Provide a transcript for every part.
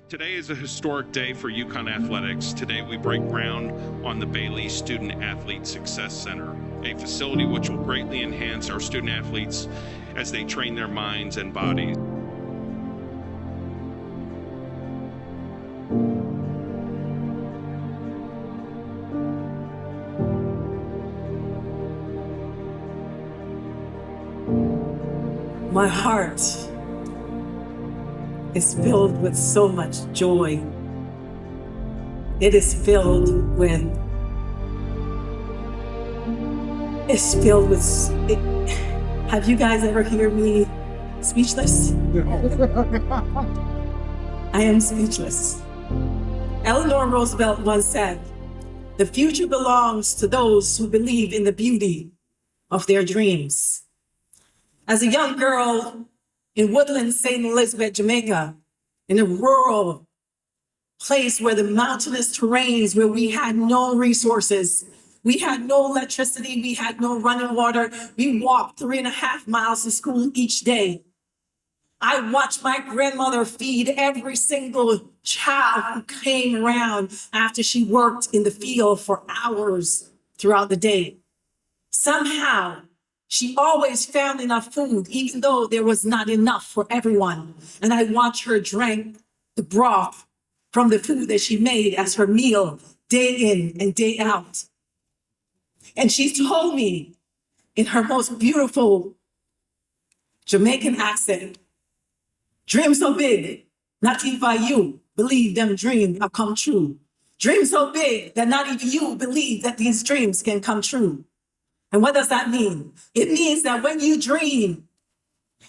Today is a historic day for UConn athletics. Today we break ground on the Bailey Student Athlete Success Center, a facility which will greatly enhance our student athletes as they train their minds and bodies. My heart is filled with so much joy. It is filled with, have you guys ever heard me speechless? I am speechless. Eleanor Roosevelt once said, "The future belongs to those who believe in the beauty of their dreams." As a young girl in Woodland, St. Elizabeth, Jamaica, in a rural place where the mountainous terrains, where we had no resources, we had no electricity, we had no running water, we walked 3.5 miles to school each day. I watched my grandmother feed every single child who came around after she worked in the field for hours throughout the day. Somehow, she always found enough food, even though there was not enough for everyone. And I watched her drink the broth from the food that she made as her meal day in and day out. And she told me in her most beautiful Jamaican accent, "Dreams so big, not even you believe them dreams are come true. Dreams so big that not even you believe that these dreams can come true." And what does that mean? It means that when you dream,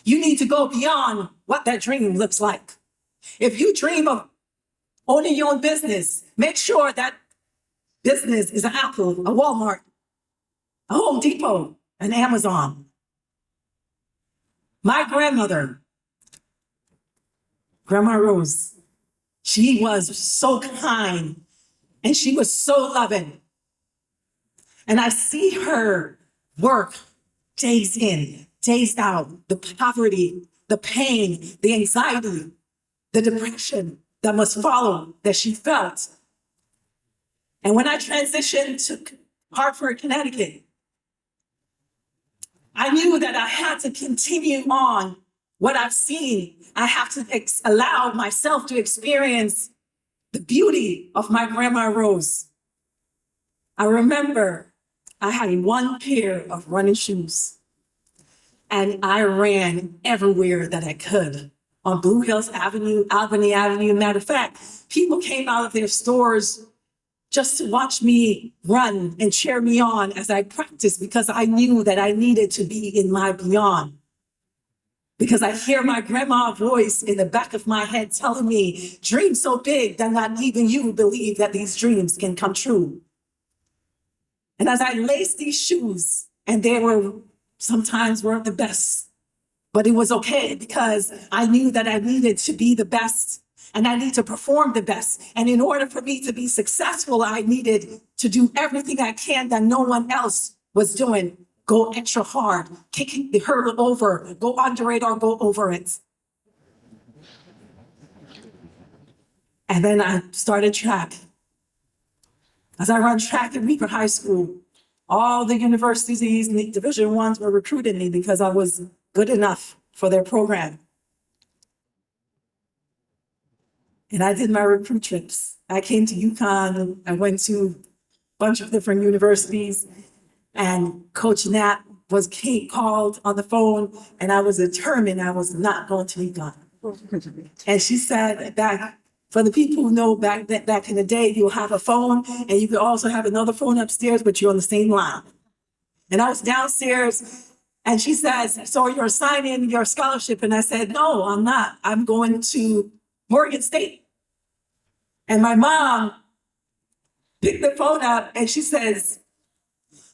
you need to go beyond what that dream looks like. If you dream of owning your own business, make sure that business is an Apple, a Walmart, a Home Depot, an Amazon. My grandmother, Grandma Rose, she was so kind and she was so loving. And I see her work days in, days out, the poverty, the pain, the anxiety, the depression that must follow that she felt. And when I transitioned to Hartford, Connecticut, I knew that I had to continue on what I've seen. I have to allow myself to experience the beauty of my Grandma Rose. I remember I had one pair of running shoes and I ran everywhere that I could on Blue Hills Avenue, Albany Avenue. Matter of fact, people came out of their stores just to watch me run and cheer me on as I practiced, because I knew that I needed to be in my beyond. Because I hear my grandma's voice in the back of my head telling me, "Dreams so big that not even you believe that these dreams can come true." And as I laced these shoes, and they were sometimes weren't the best, but it was okay because I knew that I needed to be the best and I need to perform the best. And in order for me to be successful, I needed to do everything I can that no one else was doing. Go extra hard, kick the hurdle over, go under it or go over it. And then I started track. As I run track at Weaver High School, all the universities and the Division I's were recruiting me because I was good enough for their program. And I did my recruit trips. I came to UConn, I went to a bunch of different universities, and Coach Nat was called on the phone, and I was determined I was not going to UConn. And she said that for the people who know back in the day, you'll have a phone and you could also have another phone upstairs, but you're on the same line. And I was downstairs and she says, "So you're signing your scholarship?" And I said, "No, I'm not. I'm going to Morgan State." And my mom picked the phone up and she says,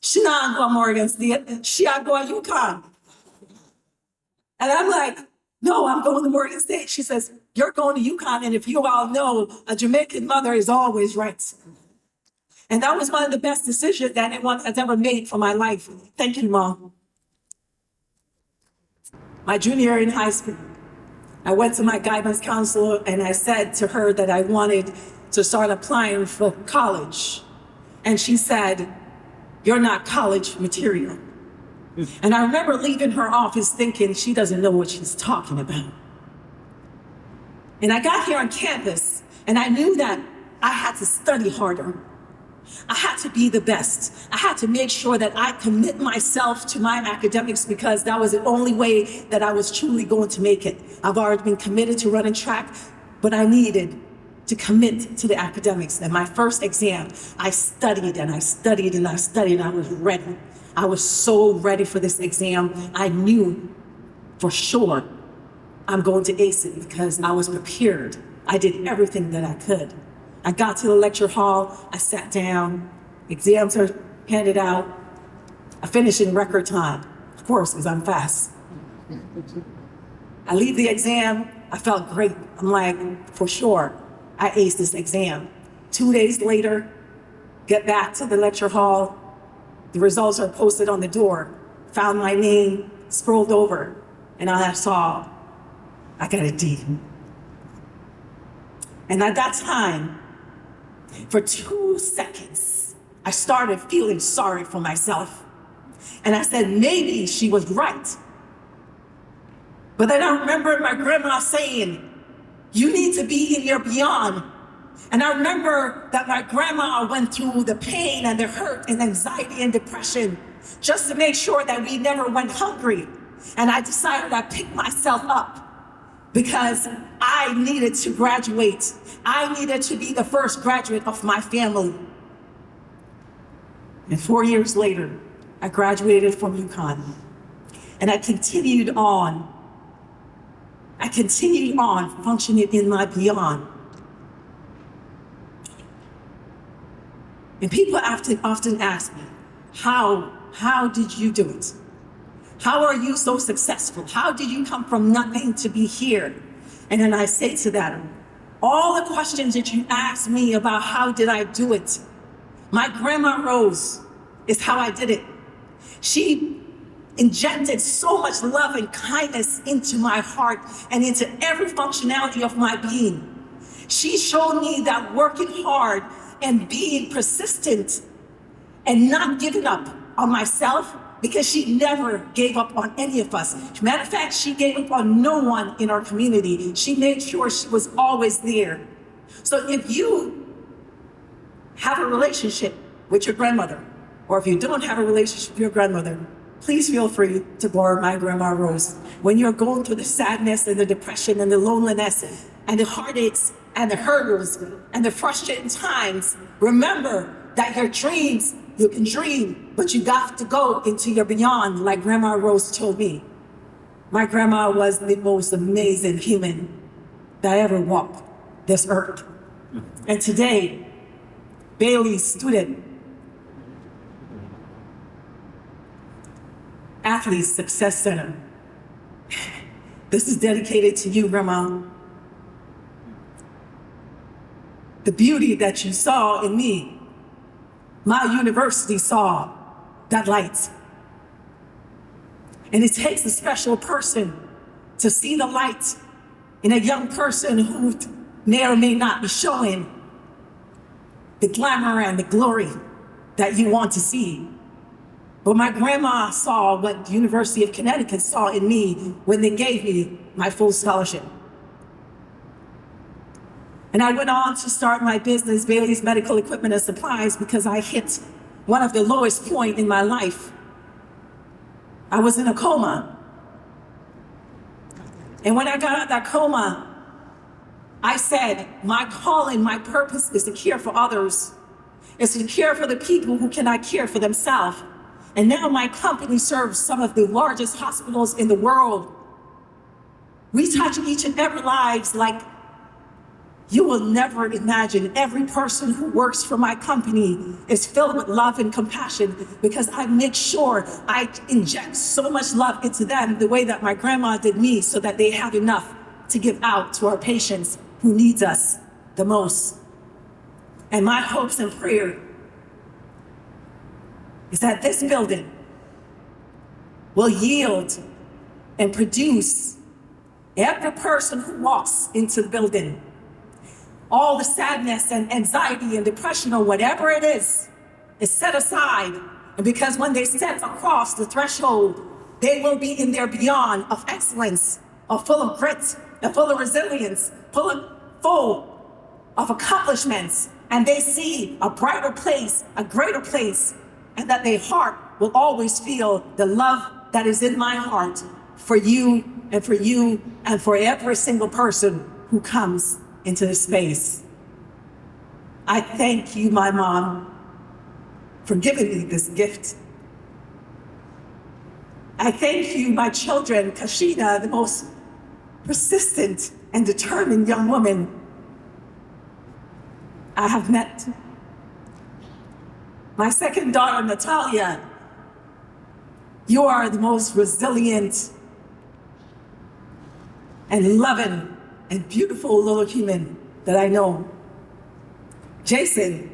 "She not going to Morgan State, she not going to UConn." And I'm like, "No, I'm going to Morgan State." She says, "You're going to UConn, and if you all know, a Jamaican mother is always right." And that was one of the best decisions that anyone has ever made for my life. Thank you, Mom. My junior year in high school, I went to my guidance counselor and I said to her that I wanted to start applying for college. And she said, "You're not college material." And I remember leaving her office thinking she doesn't know what she's talking about. And I got here on campus and I knew that I had to study harder. I had to be the best. I had to make sure that I commit myself to my academics because that was the only way that I was truly going to make it. I've already been committed to running track, but I needed to commit to the academics. And my first exam, I studied and I studied and I studied. I was ready. I was so ready for this exam. I knew for sure I'm going to ace it because I was prepared. I did everything that I could. I got to the lecture hall, I sat down, exams are handed out. I finished in record time, of course, because I'm fast. I leave the exam, I felt great. I'm like, for sure, I aced this exam. 2 days later, get back to the lecture hall, the results are posted on the door. Found my name, scrolled over, and I saw I got a D. And at that time, for 2 seconds, I started feeling sorry for myself. And I said, maybe she was right. But then I remember my grandma saying, you need to be in your beyond. And I remember that my grandma went through the pain and the hurt and anxiety and depression just to make sure that we never went hungry. And I decided I'd pick myself up because I needed to graduate. I needed to be the first graduate of my family. And 4 years later, I graduated from UConn. And I continued on. Functioning in my beyond. And people often ask me, how did you do it? How are you so successful? How did you come from nothing to be here? And then I say to them, all the questions that you asked me about how did I do it, my grandma Rose is how I did it. She injected so much love and kindness into my heart and into every functionality of my being. She showed me that working hard and being persistent and not giving up on myself, because she never gave up on any of us. Matter of fact, she gave up on no one in our community. She made sure she was always there. So if you have a relationship with your grandmother, or if you don't have a relationship with your grandmother, please feel free to borrow my Grandma Rose. When you're going through the sadness and the depression and the loneliness and the heartaches and the hurdles and the frustrating times, remember that your dreams, you can dream, but you got to go into your beyond, like Grandma Rose told me. My grandma was the most amazing human that ever walked this earth. And today, Bailey Student Athletes Success Center. This is dedicated to you, Grandma. The beauty that you saw in me, my university saw that light. And it takes a special person to see the light in a young person who may or may not be showing the glamour and the glory that you want to see. But my grandma saw what the University of Connecticut saw in me when they gave me my full scholarship. And I went on to start my business, Bailey's Medical Equipment and Supplies, because I hit one of the lowest points in my life. I was in a coma. And when I got out of that coma, I said, my calling, my purpose is to care for others. It's to care for the people who cannot care for themselves. And now my company serves some of the largest hospitals in the world. We touch each and every lives like you will never imagine. Every person who works for my company is filled with love and compassion because I make sure I inject so much love into them the way that my grandma did me, so that they have enough to give out to our patients who needs us the most. And my hopes and prayer is that this building will yield and produce every person who walks into the building, all the sadness and anxiety and depression or whatever it is set aside. And because when they step across the threshold, they will be in their beyond of excellence, of full of grit, and full of resilience, full of accomplishments. And they see a brighter place, a greater place, and that their heart will always feel the love that is in my heart for you and for you and for every single person who comes into this space. I thank you, my mom, for giving me this gift. I thank you, my children, Kashina, the most persistent and determined young woman I have met. My second daughter, Natalia, you are the most resilient and loving and beautiful little human that I know. Jason,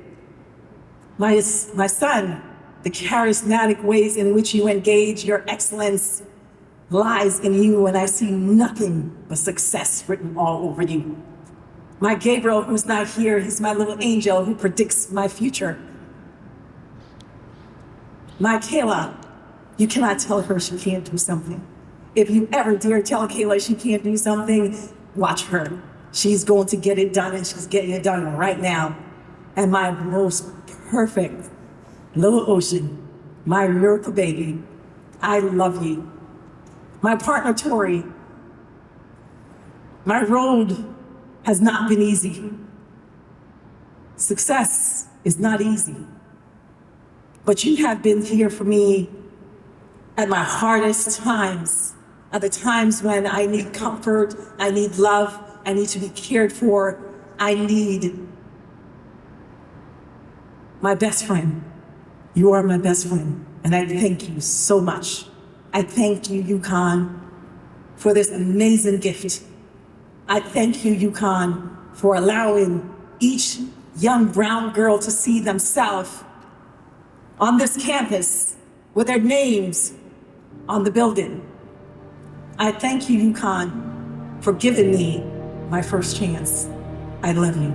my son, the charismatic ways in which you engage your excellence lies in you, and I see nothing but success written all over you. My Gabriel, who's not here, he's my little angel who predicts my future. My Kayla, you cannot tell her she can't do something. If you ever dare tell Kayla she can't do something, watch her. She's going to get it done, and she's getting it done right now. And my most perfect little ocean, my miracle baby, I love you. My partner, Tori, my road has not been easy. Success is not easy. But you have been here for me at my hardest times, at the times when I need comfort, I need love, I need to be cared for, I need my best friend. You are my best friend, and I thank you so much. I thank you, UConn, for this amazing gift. I thank you, UConn, for allowing each young brown girl to see themselves on this campus with their names on the building. I thank you, UConn, for giving me my first chance. I love you.